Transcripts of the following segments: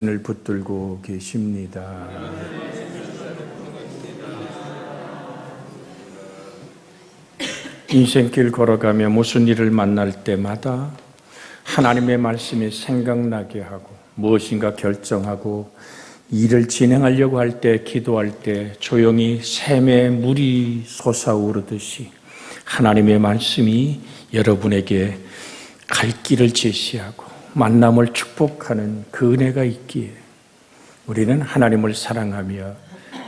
을 붙들고 계십니다. 인생길 걸어가며 무슨 일을 만날 때마다 하나님의 말씀이 생각나게 하고 무엇인가 결정하고 일을 진행하려고 할 때, 기도할 때 조용히 샘의 물이 솟아오르듯이 하나님의 말씀이 여러분에게 갈 길을 제시하고 만남을 축복하는 그 은혜가 있기에 우리는 하나님을 사랑하며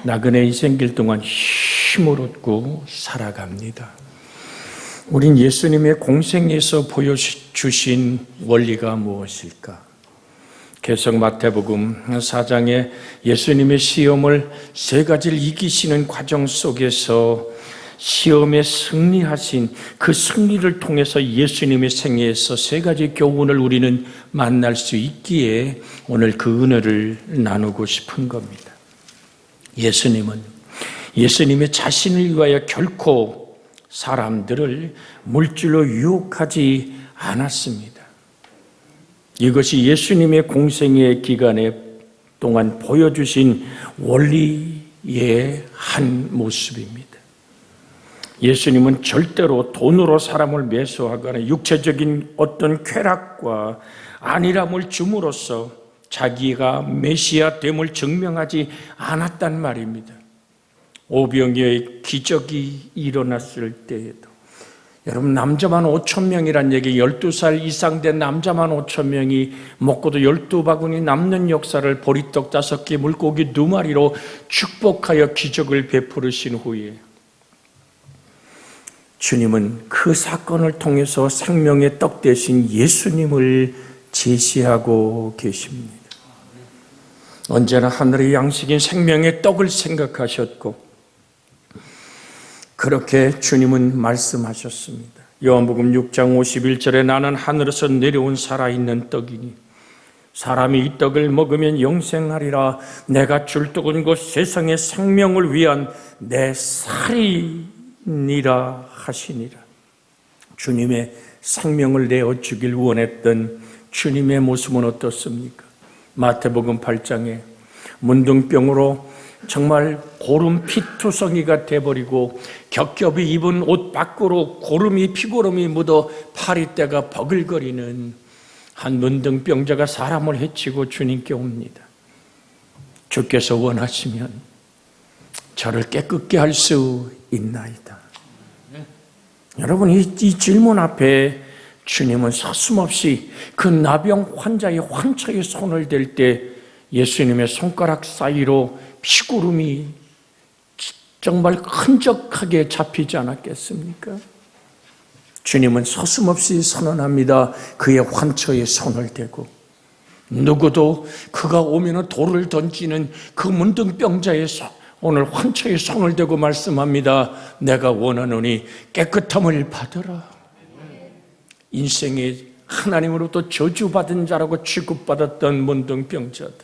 나그네 인생길 동안 힘을 얻고 살아갑니다. 우린 예수님의 공생에서 보여주신 원리가 무엇일까? 계속 마태복음 4장에 예수님의 시험을 세 가지를 이기시는 과정 속에서 시험에 승리하신 그 승리를 통해서 예수님의 생애에서 세 가지 교훈을 우리는 만날 수 있기에 오늘 그 은혜를 나누고 싶은 겁니다. 예수님은 예수님의 자신을 위하여 결코 사람들을 물질로 유혹하지 않았습니다. 이것이 예수님의 공생의 기간에 동안 보여주신 원리의 한 모습입니다. 예수님은 절대로 돈으로 사람을 매수하거나 육체적인 어떤 쾌락과 안일함을 줌으로써 자기가 메시아됨을 증명하지 않았단 말입니다. 오병이어의 기적이 일어났을 때에도 여러분 남자만 5,000명이란 얘기 12살 이상 된 남자만 5,000명이 먹고도 12바구니 남는 역사를 보리떡 5개 물고기 2마리로 축복하여 기적을 베푸르신 후에 주님은 그 사건을 통해서 생명의 떡 대신 예수님을 제시하고 계십니다. 언제나 하늘의 양식인 생명의 떡을 생각하셨고 그렇게 주님은 말씀하셨습니다. 요한복음 6장 51절에 나는 하늘에서 내려온 살아있는 떡이니 사람이 이 떡을 먹으면 영생하리라. 내가 줄 떡은 곧 세상의 생명을 위한 내 살이니라 하시니라. 주님의 생명을 내어주길 원했던 주님의 모습은 어떻습니까? 마태복음 8장에 문둥병으로 정말 고름 피투성이가 돼버리고 겹겹이 입은 옷 밖으로 고름이 피고름이 묻어 파리떼가 버글거리는 한 문둥병자가 사람을 해치고 주님께 옵니다. 주께서 원하시면 저를 깨끗게 할 수 있나이다. 여러분 이 질문 앞에 주님은 서슴없이 그 나병 환자의 환처에 손을 댈 때 예수님의 손가락 사이로 피구름이 정말 흔적하게 잡히지 않았겠습니까? 주님은 서슴없이 선언합니다. 그의 환처에 손을 대고 누구도 그가 오면 돌을 던지는 그 문둥병자의 오늘 환처에 손을 대고 말씀합니다. 내가 원하노니 깨끗함을 받으라. 인생에 하나님으로부터 저주받은 자라고 취급받았던 문둥병자들,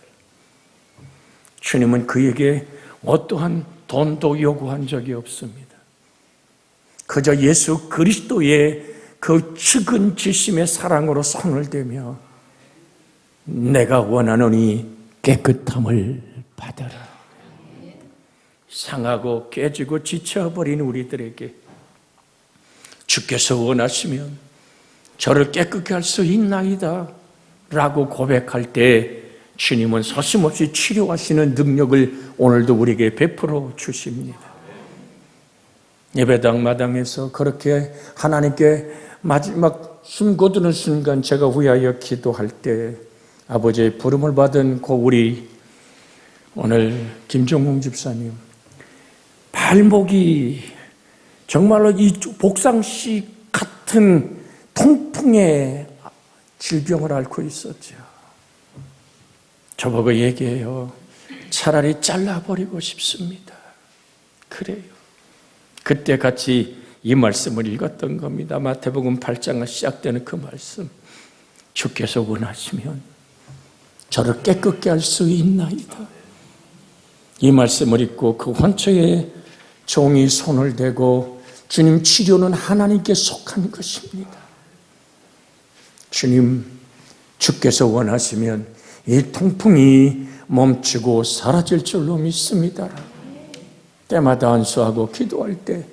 주님은 그에게 어떠한 돈도 요구한 적이 없습니다. 그저 예수 그리스도의 그 측은지심의 사랑으로 손을 대며 내가 원하노니 깨끗함을 받아라. 상하고 깨지고 지쳐버린 우리들에게 주께서 원하시면 저를 깨끗게 할 수 있나이다 라고 고백할 때 주님은 서슴없이 치료하시는 능력을 오늘도 우리에게 베풀어 주십니다. 예배당 마당에서 그렇게 하나님께 마지막 숨 거두는 순간 제가 위하여 기도할 때 아버지의 부름을 받은 그 우리 오늘 김종웅 집사님 발목이 정말로 이 복상식 같은 통풍의 질병을 앓고 있었죠. 저보고 얘기해요. 차라리 잘라버리고 싶습니다. 그래요. 그때 같이 이 말씀을 읽었던 겁니다. 마태복음 8장에 시작되는 그 말씀. 주께서 원하시면 저를 깨끗게 할 수 있나이다. 이 말씀을 읽고 그 환처에 종이 손을 대고 주님 치료는 하나님께 속한 것입니다. 주님, 주께서 원하시면 이 통풍이 멈추고 사라질 줄로 믿습니다. 때마다 안수하고 기도할 때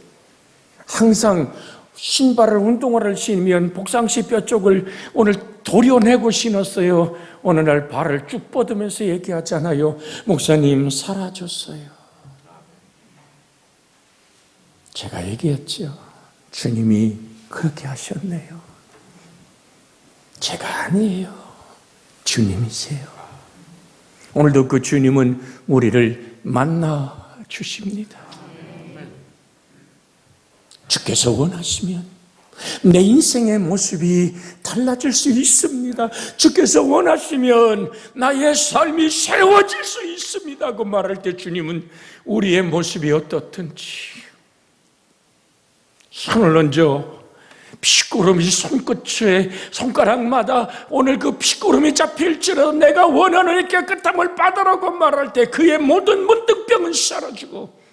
항상 신발을 운동화를 신으면 복상시 뼈 쪽을 오늘 도려내고 신었어요. 어느 날 발을 쭉 뻗으면서 얘기하잖아요. 목사님 사라졌어요. 제가 얘기했죠. 주님이 그렇게 하셨네요. 제가 아니에요. 주님이세요. 오늘도 그 주님은 우리를 만나 주십니다. 주께서 원하시면 내 인생의 모습이 달라질 수 있습니다. 주께서 원하시면 나의 삶이 새로워질 수 있습니다. 그 말할 때 주님은 우리의 모습이 어떻든지 손을 얹어 피구름이 손끝에 손가락마다 오늘 그 피구름이 잡힐지라도 내가 원하는 깨끗함을 받으라고 말할 때 그의 모든 문득병은 사라지고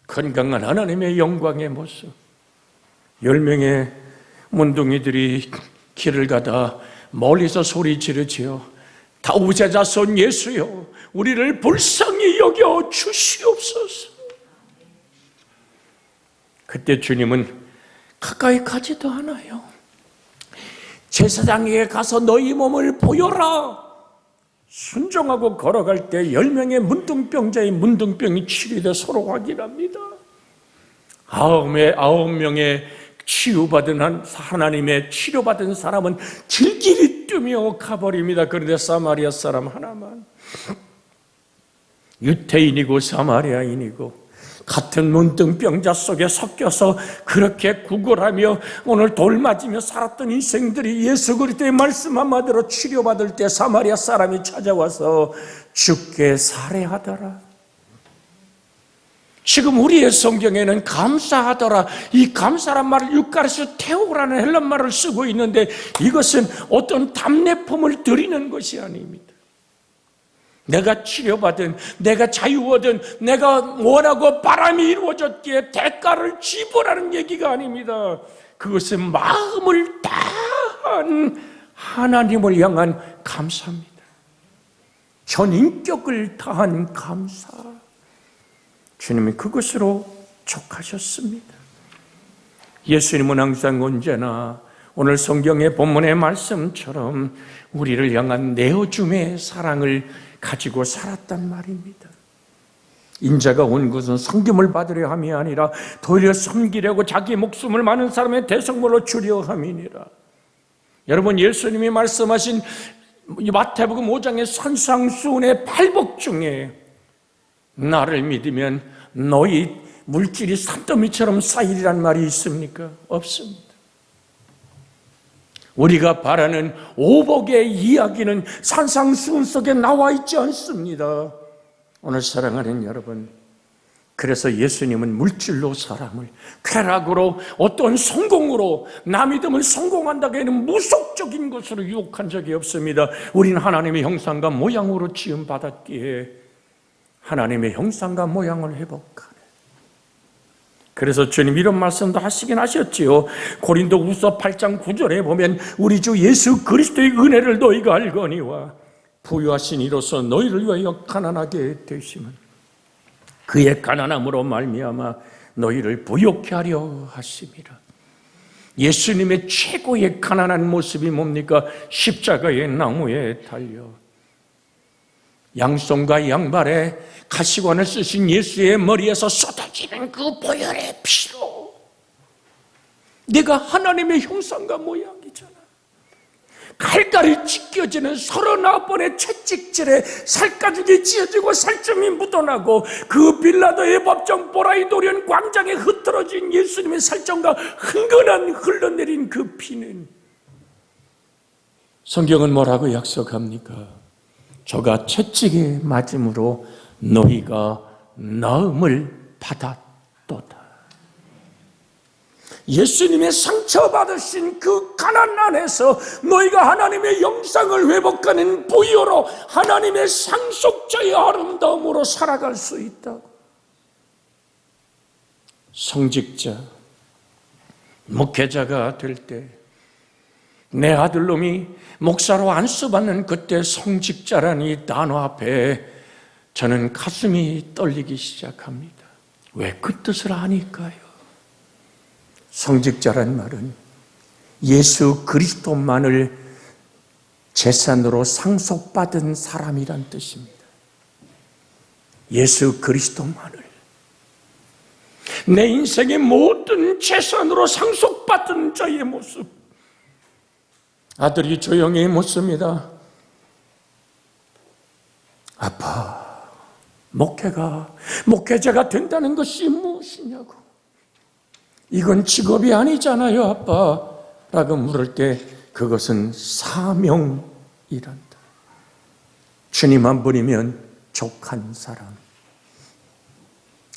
건강한 하나님의 영광의 모습. 10명의 문둥이들이 길을 가다 멀리서 소리 지르지요. 다윗의 자손 예수여, 우리를 불쌍히 여겨 주시옵소서. 그때 주님은 가까이 가지도 않아요. 제사장에게 가서 너희 몸을 보여라. 순종하고 걸어갈 때 10명의 문둥병자의 문둥병이 치료돼 서로 확인합니다. 9명의 치유받은 하나님의 치료받은 사람은 질질이 뛰며 가버립니다. 그런데 사마리아 사람 하나만, 유태인이고 사마리아인이고 같은 문둥병자 속에 섞여서 그렇게 구걸하며 오늘 돌 맞으며 살았던 인생들이 예수 그리스도의 말씀 한마디로 치료받을 때 사마리아 사람이 찾아와서 주께 살해하더라. 지금 우리의 성경에는 감사하더라, 이 감사란 말을 유카리스토 테오라는 헬란 말을 쓰고 있는데 이것은 어떤 답례품을 드리는 것이 아닙니다. 내가 치료받은, 내가 자유 얻은, 내가 원하고 바람이 이루어졌기에 대가를 지불하는 얘기가 아닙니다. 그것은 마음을 다한 하나님을 향한 감사입니다. 전 인격을 다한 감사. 주님이 그것으로 족하셨습니다. 예수님은 항상 언제나 오늘 성경의 본문의 말씀처럼 우리를 향한 내어줌의 사랑을 가지고 살았단 말입니다. 인자가 온 것은 섬김을 받으려 함이 아니라 도리어 섬기려고 자기 목숨을 많은 사람의 대성물로 주려 함이니라. 여러분, 예수님이 말씀하신 마태복음 5장의 산상수훈의 팔복 중에 나를 믿으면 너희 물질이 산더미처럼 쌓이리란 말이 있습니까? 없습니다. 우리가 바라는 오복의 이야기는 산상수훈 속에 나와 있지 않습니다. 오늘 사랑하는 여러분, 그래서 예수님은 물질로 사람을, 쾌락으로, 어떤 성공으로, 나 믿으면 성공한다고 하는 무속적인 것으로 유혹한 적이 없습니다. 우리는 하나님의 형상과 모양으로 지음받았기에 하나님의 형상과 모양을 회복하네. 그래서 주님 이런 말씀도 하시긴 하셨지요. 고린도후서 8장 9절에 보면 우리 주 예수 그리스도의 은혜를 너희가 알거니와 부유하신 이로써 너희를 위하여 가난하게 되심은 그의 가난함으로 말미암아 너희를 부욕케 하려 하심이라. 예수님의 최고의 가난한 모습이 뭡니까? 십자가의 나무에 달려 양손과 양발에 가시관을 쓰신 예수의 머리에서 쏟아지는 그 보혈의 피로 내가 하나님의 형상과 모양이잖아. 칼갈이 찢겨지는 39번의 채찍질에 살가죽이 찢어지고 살점이 묻어나고 그 빌라도의 법정 보라이도리온 광장에 흩어진 예수님의 살점과 흥건한 흘러내린 그 피는 성경은 뭐라고 약속합니까? 저가 채찍에 맞음으로 너희가 나음을 받았도다. 예수님의 상처받으신 그 가난 안에서 너희가 하나님의 영상을 회복하는 부여로 하나님의 상속자의 아름다움으로 살아갈 수 있다고. 성직자, 목회자가 될 때 내 아들놈이 목사로 안수받는 그때 성직자라는 이 단어 앞에 저는 가슴이 떨리기 시작합니다. 왜 그 뜻을 아니까요? 성직자란 말은 예수 그리스도만을 제산으로 상속받은 사람이란 뜻입니다. 예수 그리스도만을 내 인생의 모든 재산으로 상속받은 자의 모습. 아들이 조용히 묻습니다. 아빠, 목회자가 된다는 것이 무엇이냐고. 이건 직업이 아니잖아요, 아빠. 라고 물을 때 그것은 사명이란다. 주님 한 분이면 족한 사람,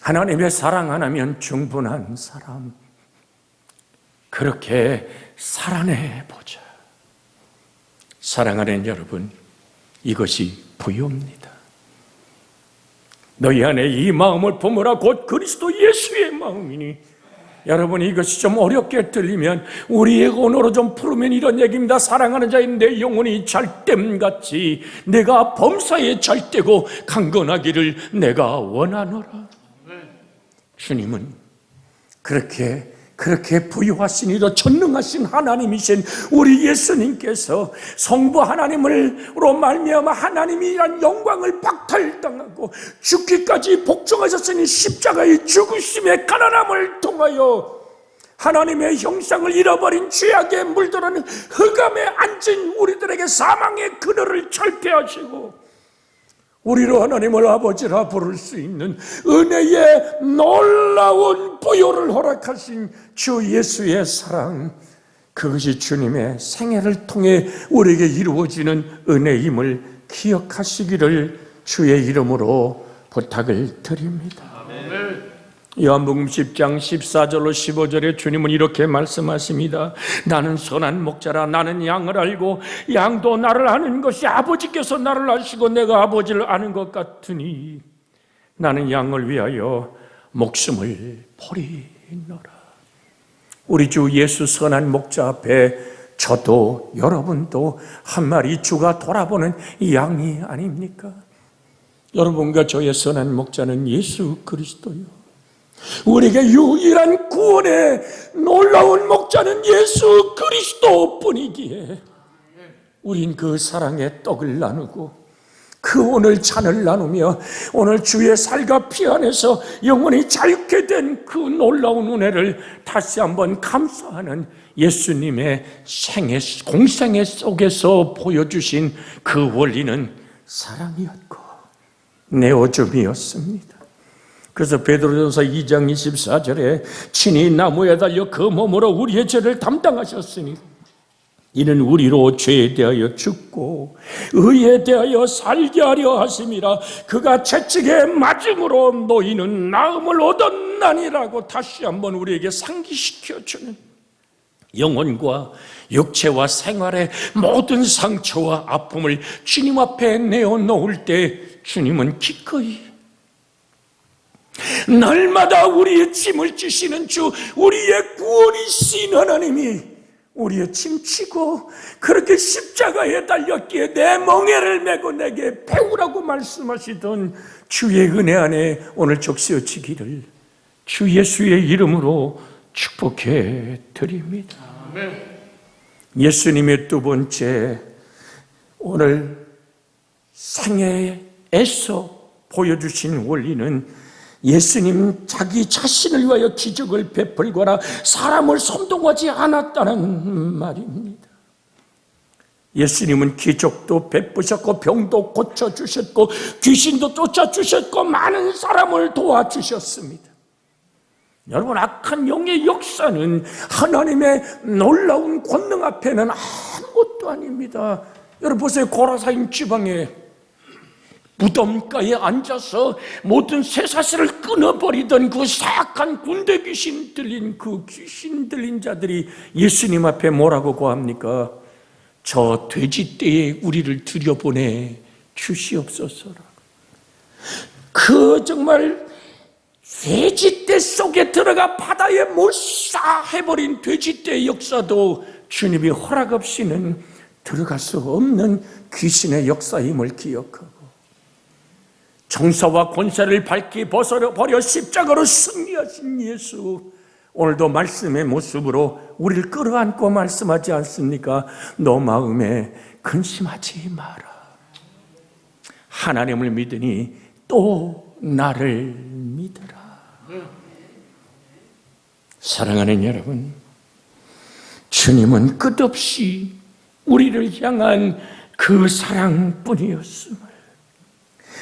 하나님의 사랑 하나면 충분한 사람, 그렇게 살아내보자. 사랑하는 여러분, 이것이 부요입니다. 너희 안에 이 마음을 품으라 곧 그리스도 예수의 마음이니. 여러분, 이것이 좀 어렵게 들리면 우리의 언어로 좀 풀으면 이런 얘기입니다. 사랑하는 자인 내 영혼이 잘됨같이 내가 범사에 잘되고 강건하기를 내가 원하노라. 주님은 그렇게 부유하시니도 전능하신 하나님이신 우리 예수님께서 성부 하나님으로 말미암아 하나님이란 영광을 박탈당하고 죽기까지 복종하셨으니 십자가의 죽으심의 가난함을 통하여 하나님의 형상을 잃어버린 죄악에 물들어는 흑암에 앉은 우리들에게 사망의 그늘을 철폐하시고 우리로 하나님을 아버지라 부를 수 있는 은혜의 놀라운 부요를 허락하신 주 예수의 사랑, 그것이 주님의 생애를 통해 우리에게 이루어지는 은혜임을 기억하시기를 주의 이름으로 부탁을 드립니다. 요한복음 10장 14절로 15절에 주님은 이렇게 말씀하십니다. 나는 선한 목자라. 나는 양을 알고 양도 나를 아는 것이 아버지께서 나를 아시고 내가 아버지를 아는 것 같으니 나는 양을 위하여 목숨을 버리노라. 우리 주 예수 선한 목자 앞에 저도 여러분도 한 마리 주가 돌아보는 양이 아닙니까? 여러분과 저의 선한 목자는 예수 그리스도요. 우리에게 유일한 구원의 놀라운 목자는 예수 그리스도뿐이기에 우린 그 사랑의 떡을 나누고 그 오늘 잔을 나누며 오늘 주의 살과 피 안에서 영원히 자유케 된 그 놀라운 은혜를 다시 한번 감사하는 예수님의 공생애 속에서 보여주신 그 원리는 사랑이었고 내어줌이었습니다. 그래서 베드로전서 2장 24절에 친히 나무에 달려 그 몸으로 우리의 죄를 담당하셨으니 이는 우리로 죄에 대하여 죽고 의에 대하여 살게 하려 하심이라. 그가 채찍에 맞음으로 너희는 나음을 얻었나니라고 다시 한번 우리에게 상기시켜주는 영혼과 육체와 생활의 모든 상처와 아픔을 주님 앞에 내어놓을 때 주님은 기꺼이 날마다 우리의 짐을 지시는 주, 우리의 구원이신 하나님이 우리의 짐 지고 그렇게 십자가에 달렸기에 내 멍에를 메고 내게 배우라고 말씀하시던 주의 은혜 안에 오늘 적시어지기를 주 예수의 이름으로 축복해 드립니다. 예수님의 두 번째 오늘 생애에서 보여주신 원리는 예수님 자기 자신을 위하여 기적을 베풀거나 사람을 선동하지 않았다는 말입니다. 예수님은 기적도 베푸셨고 병도 고쳐주셨고 귀신도 쫓아주셨고 많은 사람을 도와주셨습니다. 여러분, 악한 영의 역사는 하나님의 놀라운 권능 앞에는 아무것도 아닙니다. 여러분 보세요. 고라사인 지방에 무덤가에 앉아서 모든 쇠사슬을 끊어버리던 그 사악한 군대 귀신 들린 그 귀신 들린 자들이 예수님 앞에 뭐라고 고합니까? 저 돼지떼에 우리를 들여보내 주시옵소서라. 그 정말 돼지떼 속에 들어가 바다에 몰사해버린 돼지떼의 역사도 주님이 허락 없이는 들어갈 수 없는 귀신의 역사임을 기억하고 정사와 권세를 밝히 벗어버려 십자가로 승리하신 예수, 오늘도 말씀의 모습으로 우리를 끌어안고 말씀하지 않습니까? 너 마음에 근심하지 마라. 하나님을 믿으니 또 나를 믿으라. 사랑하는 여러분, 주님은 끝없이 우리를 향한 그 사랑뿐이었음을,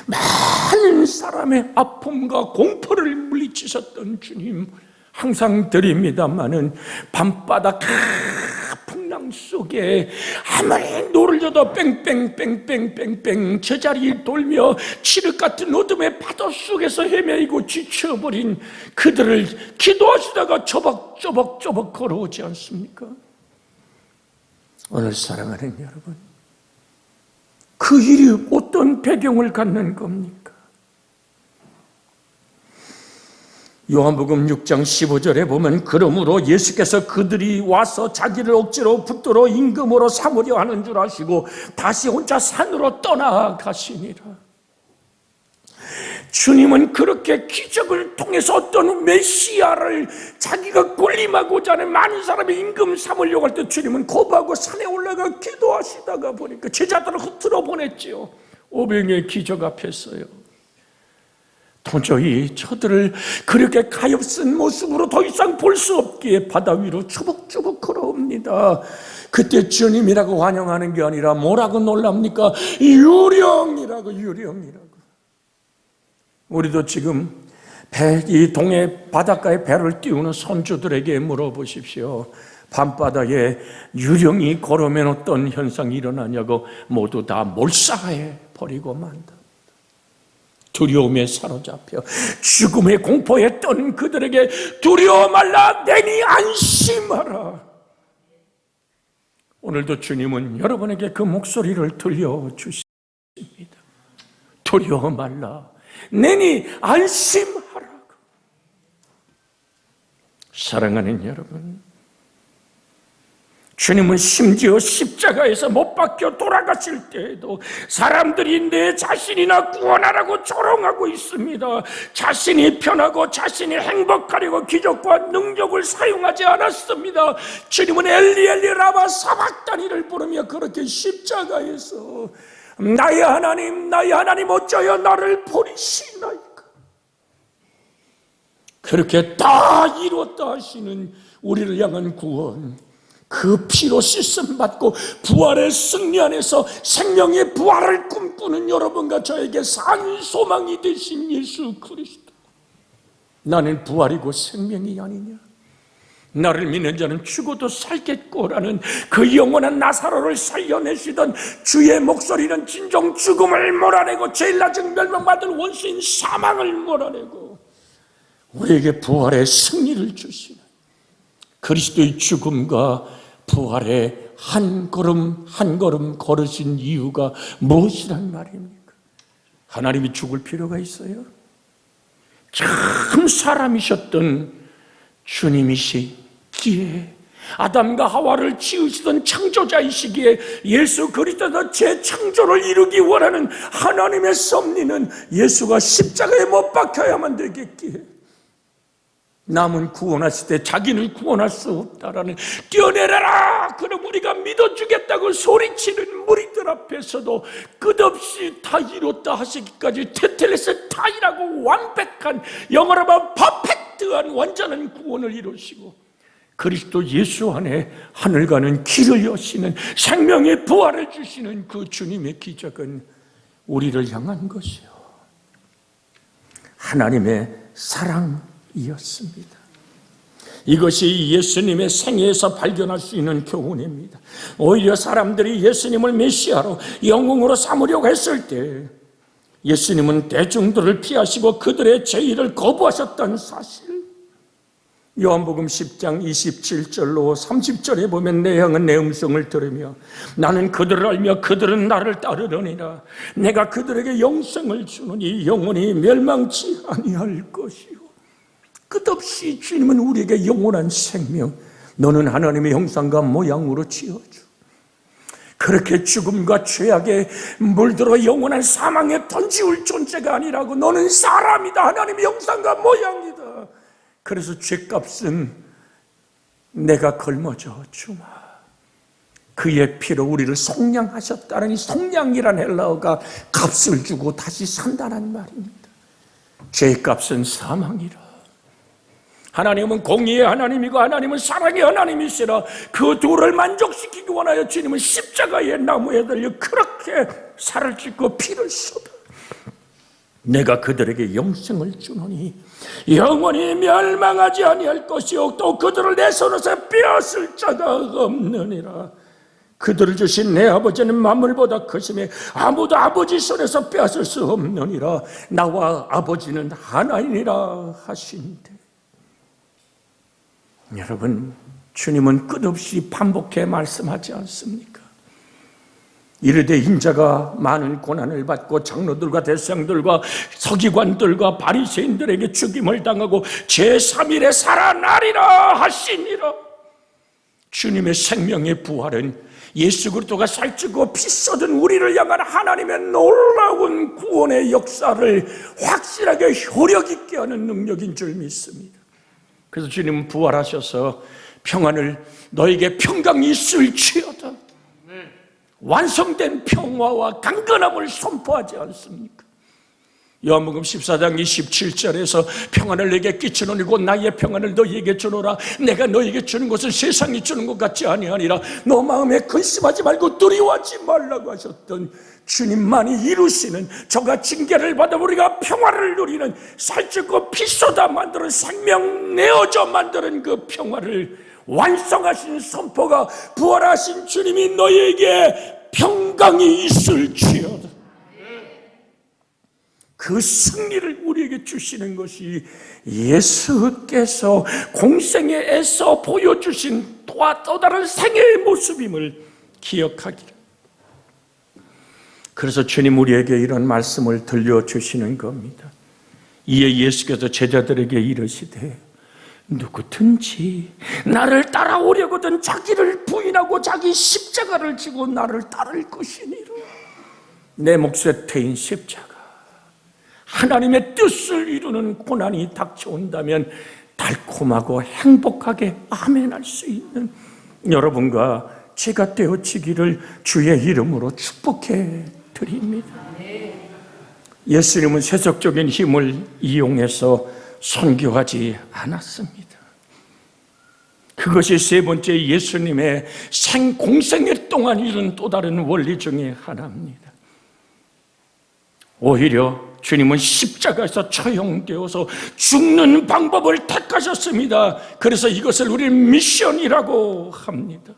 많은 사람의 아픔과 공포를 물리치셨던 주님 항상 드립니다마는 밤바다 풍랑 속에 아무리 노를 져도 뺑뺑뺑뺑뺑뺑 제자리 돌며 칠흑 같은 어둠의 파도 속에서 헤매이고 지쳐버린 그들을 기도하시다가 쪼벅쪼벅 걸어오지 않습니까? 오늘 사랑하는 여러분, 그 일이 어떤 배경을 갖는 겁니까? 요한복음 6장 15절에 보면 그러므로 예수께서 그들이 와서 자기를 억지로 붙들어 임금으로 삼으려 하는 줄 아시고 다시 혼자 산으로 떠나가시니라. 주님은 그렇게 기적을 통해서 어떤 메시아를 자기가 군림하고자 하는 많은 사람이 임금 삼으려고 할 때 주님은 고백하고 산에 올라가 기도하시다가 보니까 제자들을 흩어져 보냈지요. 오병이의 기적 앞에서요. 도저히 저들을 그렇게 가엾은 모습으로 더 이상 볼 수 없기에 바다 위로 추벅추벅 걸어옵니다. 그때 주님이라고 환영하는 게 아니라 뭐라고 놀랍니까? 유령이라고. 우리도 지금 이 동해 바닷가에 배를 띄우는 선주들에게 물어보십시오. 밤바다에 유령이 걸으면 어떤 현상이 일어나냐고 모두 다 몰사해 버리고 만다. 두려움에 사로잡혀 죽음의 공포에 떤 그들에게 두려워 말라, 내니 안심하라. 오늘도 주님은 여러분에게 그 목소리를 들려주십니다. 두려워 말라, 내니 안심하라. 사랑하는 여러분, 주님은 심지어 십자가에서 못 박혀 돌아가실 때에도 사람들이 내 자신이나 구원하라고 조롱하고 있습니다. 자신이 편하고 자신이 행복하려고 기적과 능력을 사용하지 않았습니다. 주님은 엘리 엘리 라마 사박다니를 부르며 그렇게 십자가에서 나의 하나님 어쩌여 나를 버리시나이까. 그렇게 다 이뤘다 하시는 우리를 향한 구원, 그 피로 씻음 받고 부활의 승리 안에서 생명의 부활을 꿈꾸는 여러분과 저에게 산 소망이 되신 예수 그리스도. 나는 부활이고 생명이 아니냐, 나를 믿는 자는 죽어도 살겠고라는 그 영원한 나사로를 살려내시던 주의 목소리는 진정 죽음을 몰아내고 제일 낮은 멸망받은 원수인 사망을 몰아내고 우리에게 부활의 승리를 주시는 그리스도의 죽음과 부활의 한 걸음 한 걸음 걸으신 이유가 무엇이란 말입니까? 하나님이 죽을 필요가 있어요? 참 사람이셨던 주님이시기에, 아담과 하와를 지으시던 창조자이시기에 예수 그리스도가 재창조를 이루기 원하는 하나님의 섭리는 예수가 십자가에 못 박혀야만 되겠기에 남은 구원하실 때 자기는 구원할 수 없다라는, 뛰어내려라 그럼 우리가 믿어주겠다고 소리치는 무리들 앞에서도 끝없이 다 이뤘다 하시기까지 테텔레스 타이라고 완벽한, 영어로 하면 퍼펙트한 완전한 구원을 이루시고 그리스도 예수 안에 하늘 가는 길을 여시는 생명의 부활을 주시는 그 주님의 기적은 우리를 향한 것이요, 하나님의 사랑이었습니다. 이것이 예수님의 생애에서 발견할 수 있는 교훈입니다. 오히려 사람들이 예수님을 메시아로 영웅으로 삼으려고 했을 때 예수님은 대중들을 피하시고 그들의 제의를 거부하셨다는 사실, 요한복음 10장 27절로 30절에 보면 내 양은 내 음성을 들으며 나는 그들을 알며 그들은 나를 따르려니라. 내가 그들에게 영생을 주노니 영원히 멸망치 아니할 것이요. 끝없이 주님은 우리에게 영원한 생명, 너는 하나님의 형상과 모양으로 지어주. 그렇게 죽음과 죄악에 물들어 영원한 사망에 던지울 존재가 아니라고. 너는 사람이다. 하나님의 형상과 모양이다. 그래서 죄값은 내가 걸머져 주마. 그의 피로 우리를 속량하셨다는 이 속량이란 헬라어가 값을 주고 다시 산다는 말입니다. 죄값은 사망이라. 하나님은 공의의 하나님이고 하나님은 사랑의 하나님이시라. 그 둘을 만족시키기 원하여 주님은 십자가의 나무에 달려 그렇게 살을 찢고 피를 쏟아 내가 그들에게 영생을 주노니 영원히 멸망하지 아니할 것이요 또 그들을 내 손에서 빼앗을 자가 없느니라. 그들을 주신 내 아버지는 만물보다 크심에 아무도 아버지 손에서 빼앗을 수 없느니라. 나와 아버지는 하나이니라 하신대. 여러분, 주님은 끝없이 반복해 말씀하지 않습니까? 이르되 인자가 많은 고난을 받고 장로들과 대장들과 서기관들과 바리새인들에게 죽임을 당하고 제3일에 살아나리라 하시니라. 주님의 생명의 부활은 예수 그리스도가 살찌고 피 쏟은 우리를 향한 하나님의 놀라운 구원의 역사를 확실하게 효력 있게 하는 능력인 줄 믿습니다. 그래서 주님은 부활하셔서 평안을 너에게 평강이 있을지어다 완성된 평화와 강건함을 선포하지 않습니까? 요한복음 14장 27절에서 평안을 내게 끼치노니 곧 나의 평안을 너희에게 주노라. 내가 너희에게 주는 것은 세상이 주는 것 같지 아니하니라. 너 마음에 근심하지 말고 두려워하지 말라고 하셨던 주님만이 이루시는 저가 징계를 받아 우리가 평화를 누리는 살찌고 피 쏟아 만드는 생명 내어져 만드는 그 평화를 완성하신 선포가 부활하신 주님이 너희에게 평강이 있을지어다. 그 승리를 우리에게 주시는 것이 예수께서 공생에 애써 보여주신 또 다른 생애의 모습임을 기억하기를. 그래서 주님 우리에게 이런 말씀을 들려주시는 겁니다. 이에 예수께서 제자들에게 이르시되 누구든지 나를 따라오려거든 자기를 부인하고 자기 십자가를 지고 나를 따를 것이니라. 내 몫에 태인 십자가, 하나님의 뜻을 이루는 고난이 닥쳐온다면 달콤하고 행복하게 아멘할 수 있는 여러분과 제가 되어지기를 주의 이름으로 축복해 드립니다. 예수님은 세속적인 힘을 이용해서 선교하지 않았습니다. 그것이 세 번째 예수님의 공생애 동안 이룬 또 다른 원리 중에 하나입니다. 오히려 주님은 십자가에서 처형되어서 죽는 방법을 택하셨습니다. 그래서 이것을 우리는 미션이라고 합니다.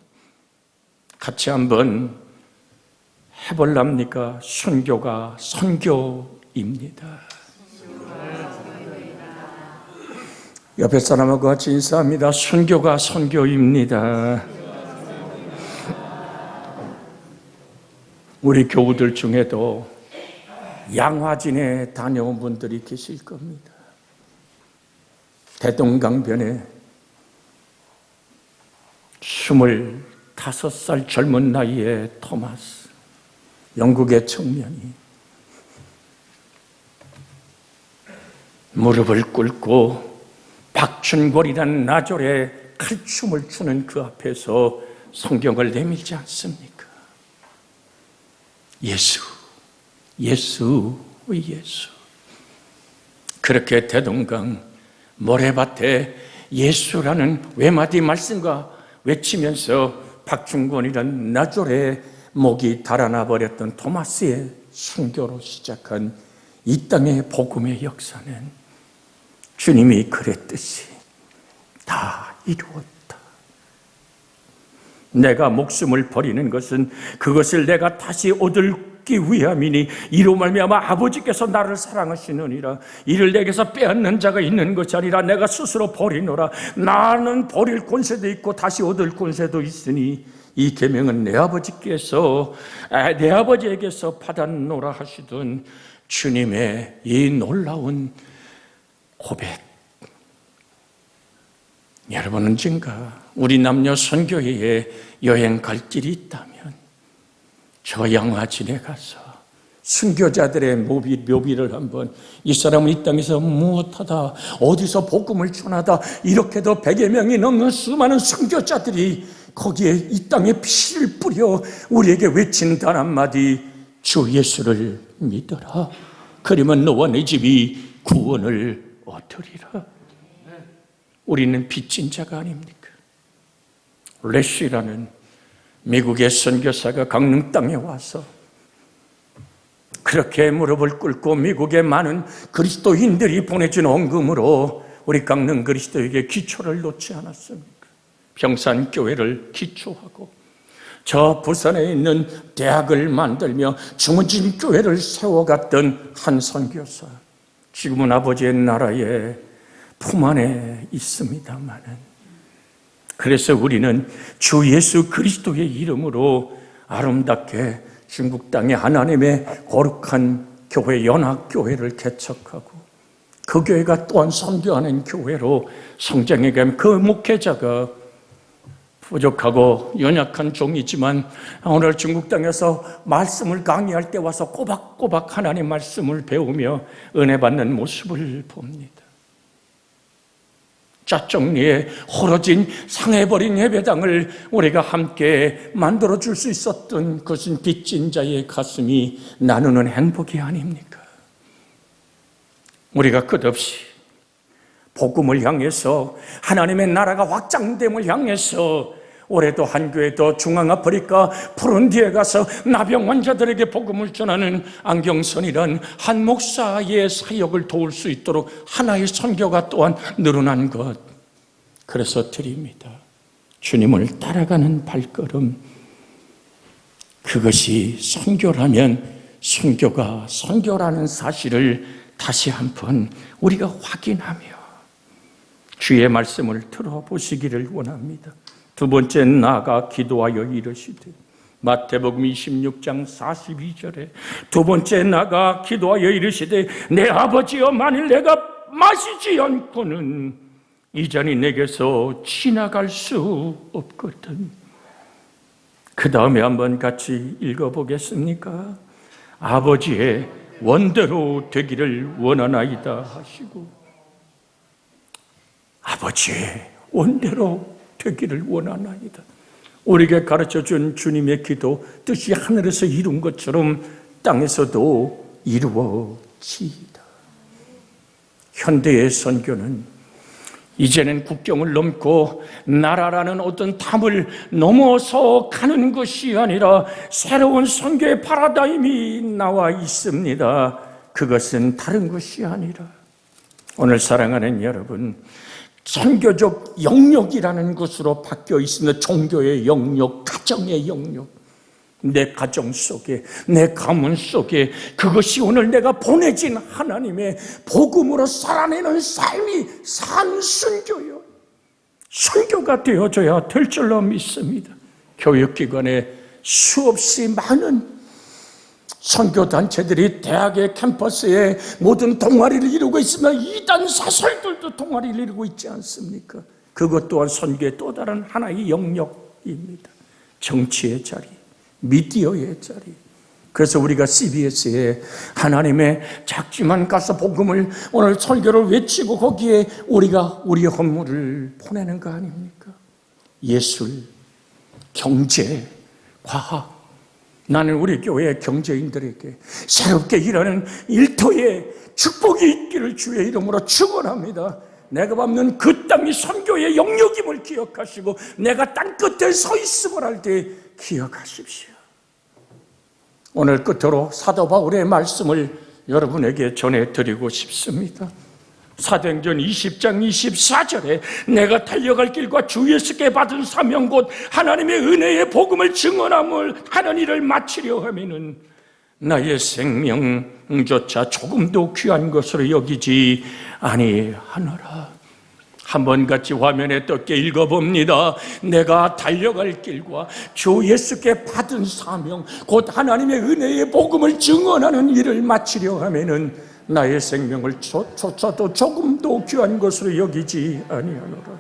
같이 한번 해볼랍니까? 순교가 선교입니다. 옆에 사람하고 같이 인사합니다. 순교가 선교입니다. 우리 교우들 중에도 양화진에 다녀온 분들이 계실 겁니다. 대동강변에 25살 젊은 나이에 토마스, 영국의 청년이 무릎을 꿇고 박춘골이라는 나졸의 칼춤을 추는 그 앞에서 성경을 내밀지 않습니까? 예수. 그렇게 대동강 모래밭에 예수라는 외마디 말씀과 외치면서 박충곤이라는 나졸의 목이 달아나 버렸던 토마스의 순교로 시작한 이 땅의 복음의 역사는 주님이 그랬듯이 다 이루었다. 내가 목숨을 버리는 것은 그것을 내가 다시 얻기 위함이니 이로 말미암아 아버지께서 나를 사랑하시느니라. 이를 내게서 빼앗는 자가 있는 것이 아니라 내가 스스로 버리노라. 나는 버릴 권세도 있고 다시 얻을 권세도 있으니 이 계명은 내 아버지에게서 받았노라 하시던 주님의 이 놀라운 고백. 여러분 언젠가 우리 남녀 선교회에 여행 갈 길이 있다면 저 양화진에 가서 순교자들의 묘비를 한번, 이 사람은 이 땅에서 무엇하다, 어디서 복음을 전하다, 이렇게도 100여 명이 넘는 수많은 순교자들이 거기에 이 땅에 피를 뿌려 우리에게 외친 단 한마디, 주 예수를 믿어라. 그러면 너와 내 집이 구원을 얻으리라. 우리는 빚진 자가 아닙니까? 레쉬라는 미국의 선교사가 강릉 땅에 와서 그렇게 무릎을 꿇고 미국의 많은 그리스도인들이 보내준 헌금으로 우리 강릉 그리스도에게 기초를 놓지 않았습니까? 평산교회를 기초하고 저 부산에 있는 대학을 만들며 중원진교회를 세워갔던 한 선교사, 지금은 아버지의 나라에 품 안에 있습니다마는, 그래서 우리는 주 예수 그리스도의 이름으로 아름답게 중국 땅에 하나님의 거룩한 교회, 연합교회를 개척하고 그 교회가 또한 선교하는 교회로 성장해가면 그 목회자가 부족하고 연약한 종이지만 오늘 중국 땅에서 말씀을 강의할 때 와서 꼬박꼬박 하나님 말씀을 배우며 은혜 받는 모습을 봅니다. 짜정리에 홀어진 상해버린 예배당을 우리가 함께 만들어줄 수 있었던 것은 빚진 자의 가슴이 나누는 행복이 아닙니까? 우리가 끝없이 복음을 향해서 하나님의 나라가 확장됨을 향해서 올해도 한 교회도 중앙아프리카 푸른디에 가서 나병 환자들에게 복음을 전하는 안경선이란 한 목사의 사역을 도울 수 있도록 하나의 선교가 또한 늘어난 것, 그래서 드립니다. 주님을 따라가는 발걸음, 그것이 선교라면 선교가 선교라는 사실을 다시 한번 우리가 확인하며 주의 말씀을 들어보시기를 원합니다. 두 번째, 나아가 기도하여 이르시되, 마태복음 26장 42절에 두 번째, 나아가 기도하여 이르시되, 내 아버지여, 만일 내가 마시지 않고는 이 잔이 내게서 지나갈 수 없거든. 그 다음에 한번 같이 읽어보겠습니까? 아버지의 원대로 되기를 원하나이다 하시고, 아버지의 원대로 되기를 원하나이다. 우리에게 가르쳐준 주님의 기도 뜻이 하늘에서 이룬 것처럼 땅에서도 이루어지이다. 현대의 선교는 이제는 국경을 넘고 나라라는 어떤 탑을 넘어서 가는 것이 아니라 새로운 선교의 파라다임이 나와 있습니다. 그것은 다른 것이 아니라 오늘 사랑하는 여러분, 선교적 영역이라는 것으로 바뀌어 있습니다. 종교의 영역, 가정의 영역, 내 가정 속에, 내 가문 속에 그것이 오늘 내가 보내진 하나님의 복음으로 살아내는 삶이 산 선교요, 선교가 되어져야 될 줄로 믿습니다. 교육기관에 수없이 많은 선교단체들이 대학의 캠퍼스에 모든 동아리를 이루고 있으며 이단 사설들도 동아리를 이루고 있지 않습니까? 그것 또한 선교의 또 다른 하나의 영역입니다. 정치의 자리, 미디어의 자리. 그래서 우리가 CBS에 하나님의 작지만 가서 복음을, 오늘 설교를 외치고 거기에 우리가 우리의 헌물을 보내는 거 아닙니까? 예술, 경제, 과학. 나는 우리 교회 경제인들에게 새롭게 일하는 일터에 축복이 있기를 주의 이름으로 축원합니다. 내가 밟는 그 땅이 선교의 영역임을 기억하시고 내가 땅 끝에 서 있음을 할 때 기억하십시오. 오늘 끝으로 사도 바울의 말씀을 여러분에게 전해드리고 싶습니다. 사도행전 20장 24절에 내가 달려갈 길과 주 예수께 받은 사명 곧 하나님의 은혜의 복음을 증언함을 하는 일을 마치려 하면은 나의 생명조차 조금도 귀한 것으로 여기지 아니하노라. 한번 같이 화면에 떴게 읽어봅니다. 내가 달려갈 길과 주 예수께 받은 사명 곧 하나님의 은혜의 복음을 증언하는 일을 마치려 하면은 나의 생명을 조차도 조금도 귀한 것으로 여기지 아니하노라.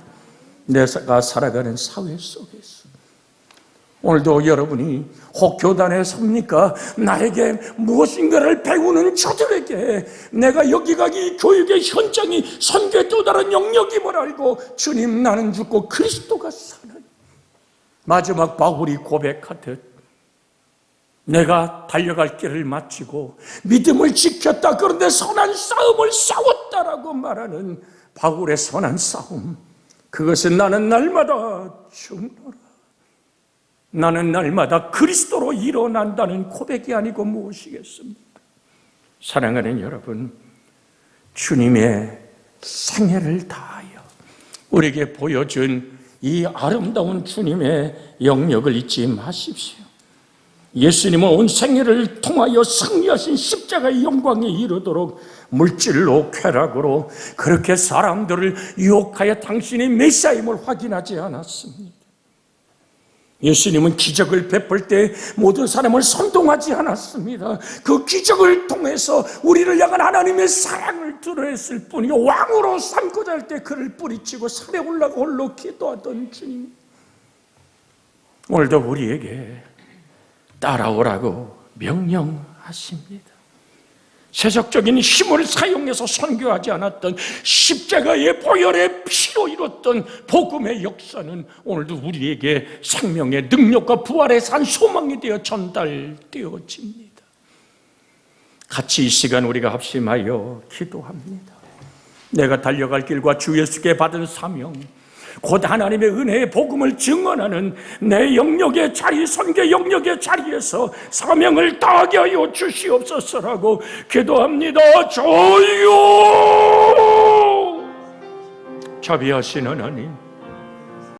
내가 살아가는 사회 속에서 오늘도 여러분이 혹 교단에 섭니까? 나에게 무엇인가를 배우는 저들에게 내가 여기가 이 교육의 현장이 선교의 또 다른 영역임을 알고 주님 나는 죽고 그리스도가 사는 마지막 바울이 고백하듯 내가 달려갈 길을 마치고 믿음을 지켰다 그런데 선한 싸움을 싸웠다라고 말하는 바울의 선한 싸움, 그것은 나는 날마다 죽노라, 나는 날마다 그리스도로 일어난다는 고백이 아니고 무엇이겠습니까? 사랑하는 여러분, 주님의 생애를 다하여 우리에게 보여준 이 아름다운 주님의 영역을 잊지 마십시오. 예수님은 온 생애를 통하여 승리하신 십자가의 영광에 이르도록 물질로 쾌락으로 그렇게 사람들을 유혹하여 당신이 메시아임을 확인하지 않았습니다. 예수님은 기적을 베풀 때 모든 사람을 선동하지 않았습니다. 그 기적을 통해서 우리를 향한 하나님의 사랑을 드러냈을 뿐이요, 왕으로 삼고자 할 때 그를 뿌리치고 산에 올라가 홀로 기도하던 주님, 오늘도 우리에게 따라오라고 명령하십니다. 세속적인 힘을 사용해서 선교하지 않았던 십자가의 보혈의 피로 이뤘던 복음의 역사는 오늘도 우리에게 생명의 능력과 부활의 산 소망이 되어 전달되어집니다. 같이 이 시간 우리가 합심하여 기도합니다. 내가 달려갈 길과 주 예수께 받은 사명, 곧 하나님의 은혜의 복음을 증언하는 내 영역의 자리, 선교 영역의 자리에서 사명을 다하게 하여 주시옵소서라고 기도합니다. 주여, 자비하신 하나님,